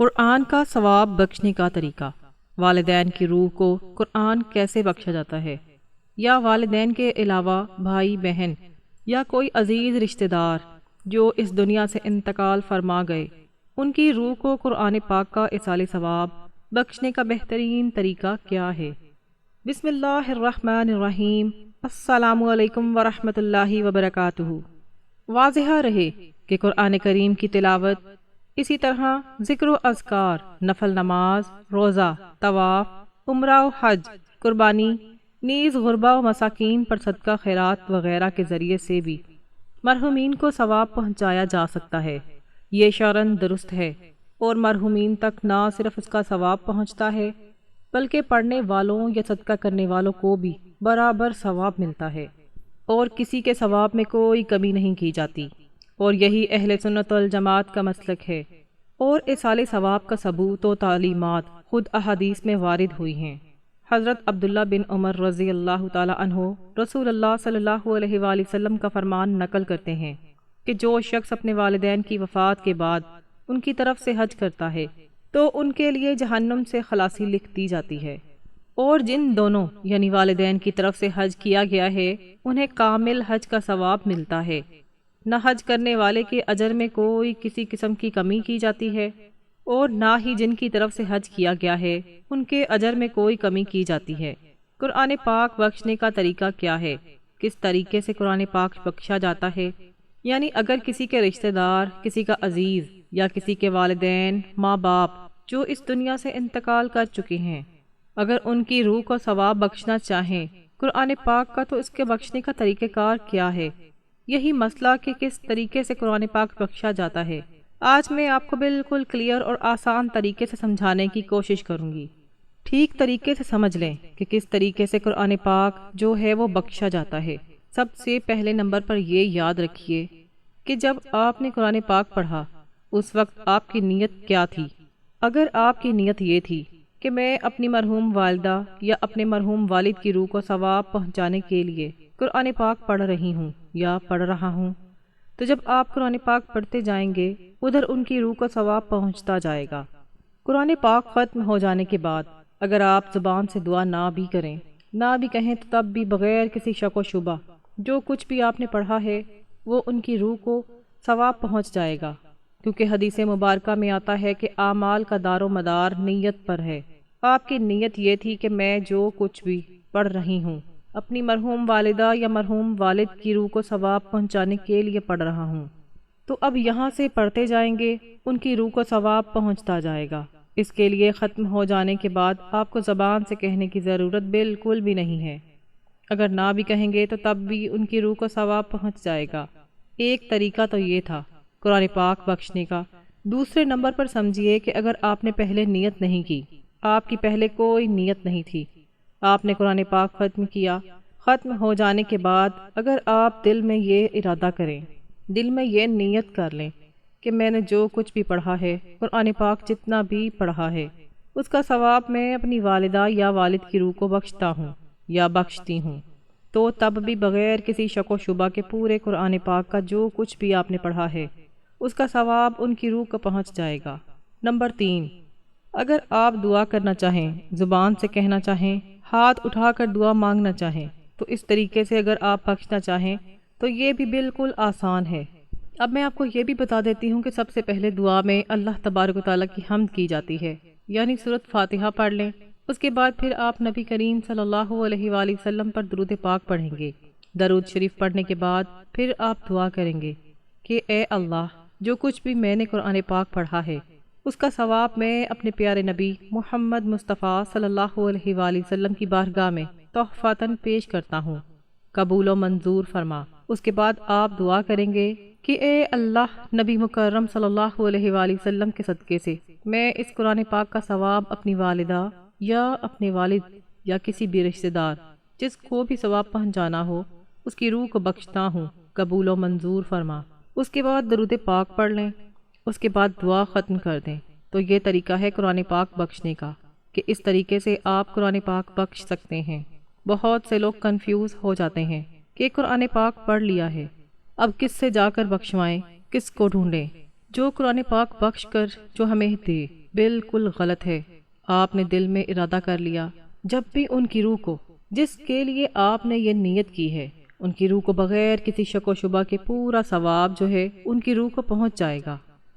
قرآن کا ثواب بخشنے کا طریقہ۔ والدین کی روح کو قرآن کیسے بخشا جاتا ہے؟ یا والدین کے علاوہ بھائی بہن یا کوئی عزیز رشتہ دار جو اس دنیا سے انتقال فرما گئے، ان کی روح کو قرآن پاک کا ایصال ثواب بخشنے کا بہترین طریقہ کیا ہے؟ بسم اللہ الرحمن الرحیم۔ السلام علیکم ورحمۃ اللہ وبرکاتہ۔ واضح رہے کہ قرآن کریم کی تلاوت، اسی طرح ذکر و اذکار، نفل نماز، روزہ، طواف، عمرہ و حج، قربانی، نیز غربا و مساکین پر صدقہ خیرات وغیرہ کے ذریعے سے بھی مرحومین کو ثواب پہنچایا جا سکتا ہے۔ یہ شرعاً درست ہے، اور مرحومین تک نہ صرف اس کا ثواب پہنچتا ہے بلکہ پڑھنے والوں یا صدقہ کرنے والوں کو بھی برابر ثواب ملتا ہے، اور کسی کے ثواب میں کوئی کمی نہیں کی جاتی، اور یہی اہل سنت والجماعت کا مسلک ہے۔ اور ایصال ثواب کا ثبوت و تعلیمات خود احادیث میں وارد ہوئی ہیں۔ حضرت عبداللہ بن عمر رضی اللہ تعالی عنہ رسول اللہ صلی اللہ علیہ وآلہ وسلم کا فرمان نقل کرتے ہیں کہ جو شخص اپنے والدین کی وفات کے بعد ان کی طرف سے حج کرتا ہے تو ان کے لیے جہنم سے خلاصی لکھ دی جاتی ہے، اور جن دونوں یعنی والدین کی طرف سے حج کیا گیا ہے انہیں کامل حج کا ثواب ملتا ہے، نہ حج کرنے والے کے اجر میں کوئی کسی قسم کی کمی کی جاتی ہے، اور نہ ہی جن کی طرف سے حج کیا گیا ہے ان کے اجر میں کوئی کمی کی جاتی ہے۔ قرآن پاک بخشنے کا طریقہ کیا ہے؟ کس طریقے سے قرآن پاک بخشا جاتا ہے؟ یعنی اگر کسی کے رشتہ دار، کسی کا عزیز یا کسی کے والدین، ماں باپ جو اس دنیا سے انتقال کر چکے ہیں، اگر ان کی روح کو ثواب بخشنا چاہیں قرآن پاک کا، تو اس کے بخشنے کا طریقہ کار کیا ہے؟ یہی مسئلہ کہ کس طریقے سے قرآن پاک بخشا جاتا ہے، آج میں آپ کو بالکل کلیئر اور آسان طریقے سے سمجھانے کی کوشش کروں گی۔ ٹھیک طریقے سے سمجھ لیں کہ کس طریقے سے قرآن پاک جو ہے وہ بخشا جاتا ہے۔ سب سے پہلے نمبر پر یہ یاد رکھیے کہ جب آپ نے قرآن پاک پڑھا اس وقت آپ کی نیت کیا تھی۔ اگر آپ کی نیت یہ تھی کہ میں اپنی مرحوم والدہ یا اپنے مرحوم والد کی روح کو ثواب پہنچانے کے لیے قرآن پاک پڑھ رہی ہوں یا پڑھ رہا ہوں، تو جب آپ قرآن پاک پڑھتے جائیں گے ادھر ان کی روح کو ثواب پہنچتا جائے گا۔ قرآن پاک ختم ہو جانے کے بعد اگر آپ زبان سے دعا نہ بھی کریں، نہ بھی کہیں، تو تب بھی بغیر کسی شک و شبہ جو کچھ بھی آپ نے پڑھا ہے وہ ان کی روح کو ثواب پہنچ جائے گا، کیونکہ حدیث مبارکہ میں آتا ہے کہ اعمال کا دار و مدار نیت پر ہے۔ آپ کی نیت یہ تھی کہ میں جو کچھ بھی پڑھ رہی ہوں اپنی مرحوم والدہ یا مرحوم والد کی روح کو ثواب پہنچانے کے لیے پڑھ رہا ہوں، تو اب یہاں سے پڑھتے جائیں گے ان کی روح کو ثواب پہنچتا جائے گا۔ اس کے لیے ختم ہو جانے کے بعد آپ کو زبان سے کہنے کی ضرورت بالکل بھی نہیں ہے، اگر نہ بھی کہیں گے تو تب بھی ان کی روح کو ثواب پہنچ جائے گا۔ ایک طریقہ تو یہ تھا قرآن پاک بخشنے کا۔ دوسرے نمبر پر سمجھیے کہ اگر آپ نے پہلے نیت نہیں کی، آپ کی پہلے کوئی نیت نہیں تھی، آپ نے قرآن پاک ختم کیا، ختم ہو جانے کے بعد اگر آپ دل میں یہ ارادہ کریں، دل میں یہ نیت کر لیں کہ میں نے جو کچھ بھی پڑھا ہے، قرآن پاک جتنا بھی پڑھا ہے، اس کا ثواب میں اپنی والدہ یا والد کی روح کو بخشتا ہوں یا بخشتی ہوں، تو تب بھی بغیر کسی شک و شبہ کے پورے قرآن پاک کا جو کچھ بھی آپ نے پڑھا ہے اس کا ثواب ان کی روح کو پہنچ جائے گا۔ نمبر 3، اگر آپ دعا کرنا چاہیں، زبان سے کہنا چاہیں، ہاتھ اٹھا کر دعا مانگنا چاہیں، تو اس طریقے سے اگر آپ بخشنا چاہیں تو یہ بھی بالکل آسان ہے۔ اب میں آپ کو یہ بھی بتا دیتی ہوں کہ سب سے پہلے دعا میں اللہ تبارک و تعالیٰ کی حمد کی جاتی ہے، یعنی سورۃ فاتحہ پڑھ لیں، اس کے بعد پھر آپ نبی کریم صلی اللہ علیہ وآلہ وسلم پر درود پاک پڑھیں گے۔ درود شریف پڑھنے کے بعد پھر آپ دعا کریں گے کہ اے اللہ، جو کچھ بھی میں نے قرآن پاک پڑھا ہے اس کا ثواب میں اپنے پیارے نبی محمد مصطفیٰ صلی اللہ علیہ وآلہ وسلم کی بارگاہ میں تحفۃً پیش کرتا ہوں، قبول و منظور فرما۔ اس کے بعد آپ دعا کریں گے کہ اے اللہ، نبی مکرم صلی اللہ علیہ وآلہ وسلم کے صدقے سے میں اس قرآن پاک کا ثواب اپنی والدہ یا اپنے والد یا کسی بھی رشتہ دار جس کو بھی ثواب پہنچانا ہو اس کی روح کو بخشتا ہوں، قبول و منظور فرما۔ اس کے بعد درود پاک پڑھ لیں، اس کے بعد دعا ختم کر دیں۔ تو یہ طریقہ ہے قرآن پاک بخشنے کا کہ اس طریقے سے آپ قرآن پاک بخش سکتے ہیں۔ بہت سے لوگ کنفیوز ہو جاتے ہیں کہ قرآن پاک پڑھ لیا ہے، اب کس سے جا کر بخشوائیں، کس کو ڈھونڈیں؟ جو قرآن پاک بخش کر جو ہمیں دے بالکل غلط ہے۔ آپ نے دل میں ارادہ کر لیا جب بھی ان کی روح کو جس کے لیے آپ نے یہ نیت کی ہے، ان کی روح کو بغیر کسی شک و شبہ کے پورا ثواب جو ہے ان کی روح کو پہنچ جائے گا۔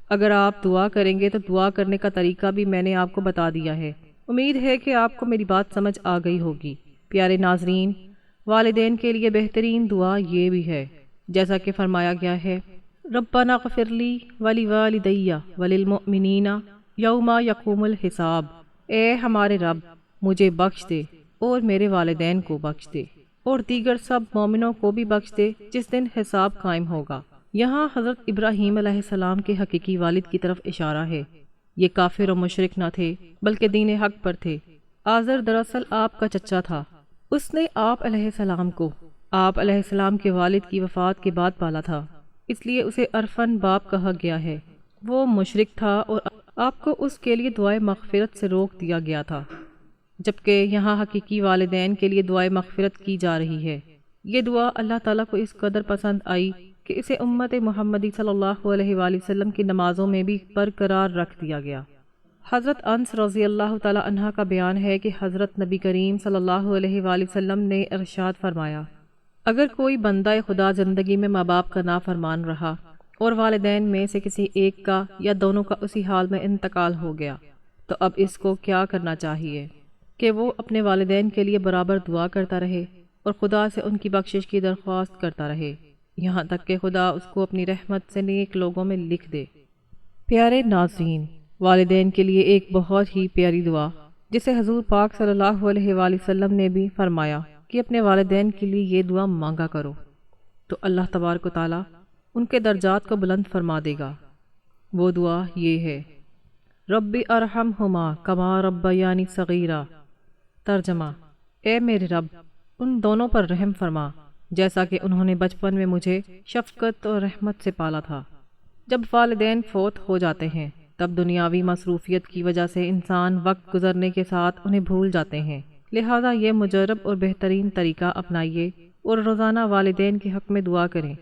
اگر آپ دعا کریں گے تو دعا کرنے کا طریقہ بھی میں نے آپ کو بتا دیا ہے۔ امید ہے کہ آپ کو میری بات سمجھ آ گئی ہوگی۔ پیارے ناظرین، والدین کے لیے بہترین دعا یہ بھی ہے، جیسا کہ فرمایا گیا ہے، ربنا اغفر لی ولوالدی وللمؤمنین یوم یقوم الحساب۔ اے ہمارے رب، مجھے بخش دے اور میرے والدین کو بخش دے اور دیگر سب مومنوں کو بھی بخش دے جس دن حساب قائم ہوگا۔ یہاں حضرت ابراہیم علیہ السلام کے حقیقی والد کی طرف اشارہ ہے۔ یہ کافر و مشرک نہ تھے بلکہ دین حق پر تھے۔ آزر دراصل آپ کا چچا تھا۔ اس نے آپ علیہ السلام کو آپ علیہ السلام کے والد کی وفات کے بعد پالا تھا، اس لیے اسے عرفاً باپ کہا گیا ہے۔ وہ مشرک تھا اور آپ کو اس کے لیے دعائے مغفرت سے روک دیا گیا تھا، جبکہ یہاں حقیقی والدین کے لیے دعائے مغفرت کی جا رہی ہے۔ یہ دعا اللہ تعالیٰ کو اس قدر پسند آئی کہ اسے امت محمدی صلی اللہ علیہ وآلہ وسلم کی نمازوں میں بھی برقرار رکھ دیا گیا۔ حضرت انس رضی اللہ تعالیٰ عنہ کا بیان ہے کہ حضرت نبی کریم صلی اللہ علیہ وآلہ وسلم نے ارشاد فرمایا، اگر کوئی بندہ خدا زندگی میں ماں باپ کا نافرمان رہا اور والدین میں سے کسی ایک کا یا دونوں کا اسی حال میں انتقال ہو گیا تو اب اس کو کیا کرنا چاہیے کہ وہ اپنے والدین کے لیے برابر دعا کرتا رہے اور خدا سے ان کی بخشش کی درخواست کرتا رہے، یہاں تک کہ خدا اس کو اپنی رحمت سے نیک لوگوں میں لکھ دے۔ پیارے ناظرین، والدین کے لیے ایک بہت ہی پیاری دعا جسے حضور پاک صلی اللہ علیہ وآلہ وسلم نے بھی فرمایا کہ اپنے والدین کے لیے یہ دعا مانگا کرو تو اللہ تبارک و تعالیٰ ان کے درجات کو بلند فرما دے گا۔ وہ دعا یہ ہے، ربی ارحمہما کما ربیانی صغیرا۔ ترجمہ، اے میرے رب، ان دونوں پر رحم فرما جیسا کہ انہوں نے بچپن میں مجھے شفقت اور رحمت سے پالا تھا۔ جب والدین فوت ہو جاتے ہیں تب دنیاوی مصروفیت کی وجہ سے انسان وقت گزرنے کے ساتھ انہیں بھول جاتے ہیں، لہٰذا یہ مجرب اور بہترین طریقہ اپنائیے اور روزانہ والدین کے حق میں دعا کریں،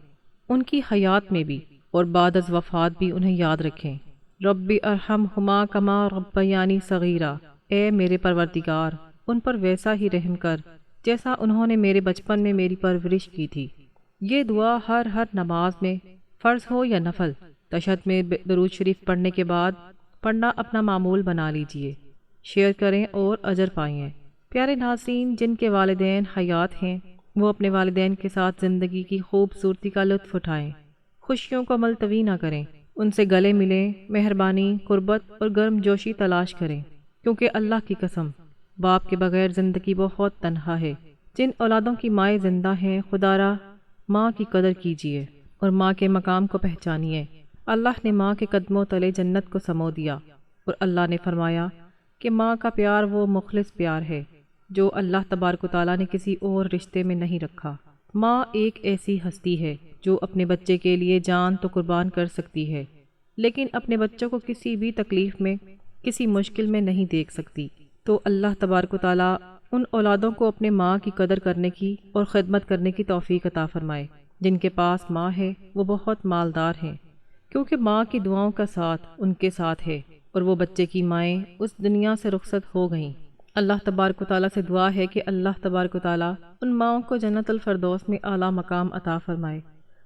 ان کی حیات میں بھی اور بعد از وفات بھی انہیں یاد رکھیں۔ ربی ارحمہما کما ربیانی صغیرا، اے میرے پروردگار، ان پر ویسا ہی رحم کر جیسا انہوں نے میرے بچپن میں میری پرورش کی تھی۔ یہ دعا ہر نماز میں، فرض ہو یا نفل، تشہد میں درود شریف پڑھنے کے بعد پڑھنا اپنا معمول بنا لیجئے، شیئر کریں اور اجر پائیں۔ پیارے ناظرین، جن کے والدین حیات ہیں وہ اپنے والدین کے ساتھ زندگی کی خوبصورتی کا لطف اٹھائیں، خوشیوں کو ملتوی نہ کریں، ان سے گلے ملیں، مہربانی، قربت اور گرم جوشی تلاش کریں، کیونکہ اللہ کی قسم، باپ کے بغیر زندگی بہت تنہا ہے۔ جن اولادوں کی مائیں زندہ ہیں، خدا را ماں کی قدر کیجیے اور ماں کے مقام کو پہچانیے۔ اللہ نے ماں کے قدموں تلے جنت کو سمو دیا اور اللہ نے فرمایا کہ ماں کا پیار وہ مخلص پیار ہے جو اللہ تبارک و تعالیٰ نے کسی اور رشتے میں نہیں رکھا۔ ماں ایک ایسی ہستی ہے جو اپنے بچے کے لیے جان تو قربان کر سکتی ہے، لیکن اپنے بچوں کو کسی بھی تکلیف میں، کسی مشکل میں نہیں دیکھ سکتی۔ تو اللہ تبارک و تعالیٰ ان اولادوں کو اپنے ماں کی قدر کرنے کی اور خدمت کرنے کی توفیق عطا فرمائے۔ جن کے پاس ماں ہے وہ بہت مالدار ہیں، کیونکہ ماں کی دعاؤں کا ساتھ ان کے ساتھ ہے، اور وہ بچے کی مائیں اس دنیا سے رخصت ہو گئیں۔ اللہ تبارک و تعالیٰ سے دعا ہے کہ اللہ تبارک و تعالیٰ ان ماؤں کو جنت الفردوس میں اعلیٰ مقام عطا فرمائے،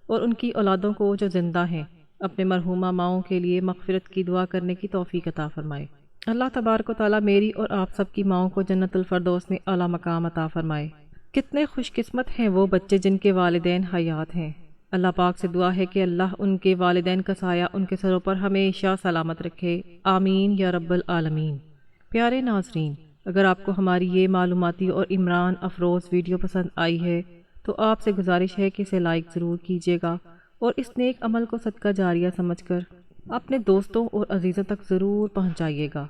اور ان کی اولادوں کو جو زندہ ہیں اپنے مرحومہ ماؤں کے لیے مغفرت کی دعا کرنے کی توفیق عطا فرمائے۔ اللہ تبارک و تعالیٰ میری اور آپ سب کی ماؤں کو جنت الفردوس میں اعلیٰ مقام عطا فرمائے۔ کتنے خوش قسمت ہیں وہ بچے جن کے والدین حیات ہیں۔ اللہ پاک سے دعا ہے کہ اللہ ان کے والدین کا سایہ ان کے سروں پر ہمیشہ سلامت رکھے، آمین یا رب العالمین۔ پیارے ناظرین، اگر آپ کو ہماری یہ معلوماتی اور عمران افروز ویڈیو پسند آئی ہے تو آپ سے گزارش ہے کہ اسے لائک ضرور کیجیے گا اور اس نیک عمل کو صدقہ جاریہ سمجھ کر اپنے دوستوں اور عزیزوں تک ضرور پہنچائیے گا،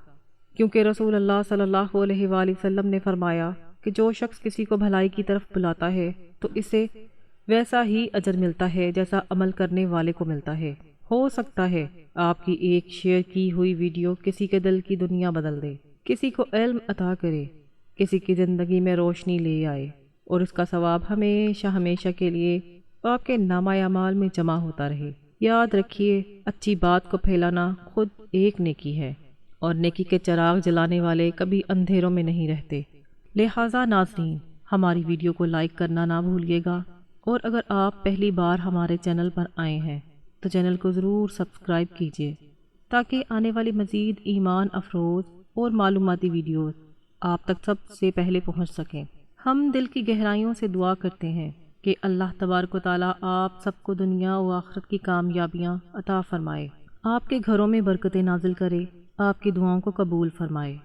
کیونکہ رسول اللہ صلی اللہ علیہ وآلہ وسلم نے فرمایا کہ جو شخص کسی کو بھلائی کی طرف بلاتا ہے تو اسے ویسا ہی اجر ملتا ہے جیسا عمل کرنے والے کو ملتا ہے۔ ہو سکتا ہے آپ کی ایک شیئر کی ہوئی ویڈیو کسی کے دل کی دنیا بدل دے، کسی کو علم عطا کرے، کسی کی زندگی میں روشنی لے آئے، اور اس کا ثواب ہمیشہ ہمیشہ کے لیے آپ کے نامہ اعمال میں جمع ہوتا رہے۔ یاد رکھیے، اچھی بات کو پھیلانا خود ایک نیکی ہے، اور نیکی کے چراغ جلانے والے کبھی اندھیروں میں نہیں رہتے۔ لہٰذا ناظرین، ہماری ویڈیو کو لائک کرنا نہ بھولیے گا، اور اگر آپ پہلی بار ہمارے چینل پر آئے ہیں تو چینل کو ضرور سبسکرائب کیجیے تاکہ آنے والی مزید ایمان افروز اور معلوماتی ویڈیوز آپ تک سب سے پہلے پہنچ سکیں۔ ہم دل کی گہرائیوں سے دعا کرتے ہیں کہ اللہ تبارک و تعالیٰ آپ سب کو دنیا و آخرت کی کامیابیاں عطا فرمائے، آپ کے گھروں میں برکتیں نازل کرے، آپ کی دعاؤں کو قبول فرمائے۔